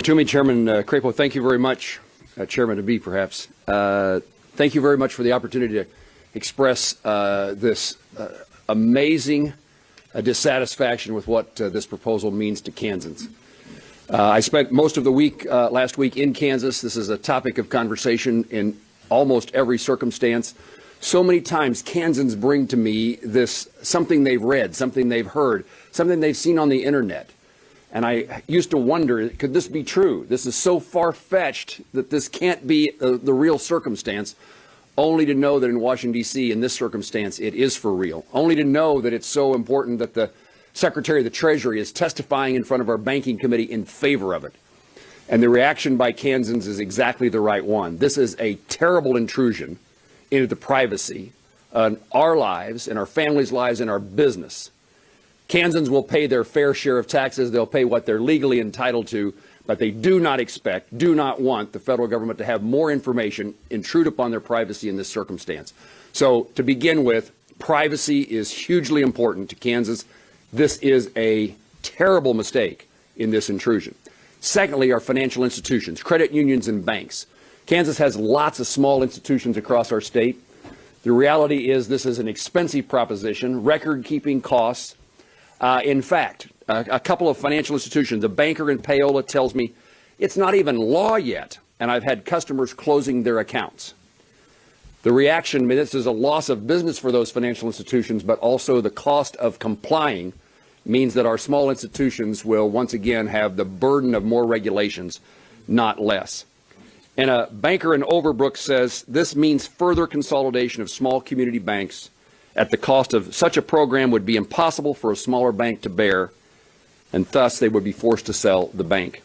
To me, Chairman Crapo, thank you very much, Chairman to be perhaps. Thank you very much for the opportunity to express this amazing dissatisfaction with what this proposal means to Kansans. I spent most of the week last week in Kansas. This is a topic of conversation in almost every circumstance. So many times Kansans bring to me this something they've read, something they've heard, something they've seen on the internet. And I used to wonder, could this be true? This is so far-fetched that this can't be the real circumstance, only to know that in Washington, D.C., in this circumstance, it is for real. Only to know that it's so important that the Secretary of the Treasury is testifying in front of our Banking Committee in favor of it. And the reaction by Kansans is exactly the right one. This is a terrible intrusion into the privacy of our lives and our families' lives and our business. Kansans will pay their fair share of taxes. They'll pay what they're legally entitled to, but they do not expect, do not want the federal government to have more information intrude upon their privacy in this circumstance. So to begin with, privacy is hugely important to Kansas. This is a terrible mistake in this intrusion. Secondly, our financial institutions, credit unions and banks. Kansas has lots of small institutions across our state. The reality is this is an expensive proposition, record-keeping costs. In fact, a couple of financial institutions, a banker in Paola tells me it's not even law yet, and I've had customers closing their accounts. The reaction, I mean, this is a loss of business for those financial institutions, but also the cost of complying means that our small institutions will once again have the burden of more regulations, not less. And a banker in Overbrook says this means further consolidation of small community banks at the cost of such a program would be impossible for a smaller bank to bear, and thus they would be forced to sell the bank.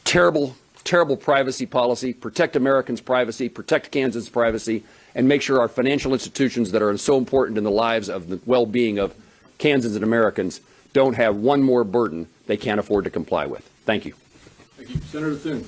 Terrible, terrible privacy policy. Protect Americans' privacy, protect Kansas' privacy, and make sure our financial institutions that are so important in the lives of the well-being of Kansans and Americans don't have one more burden they can't afford to comply with. Thank you. Thank you. Senator Thune.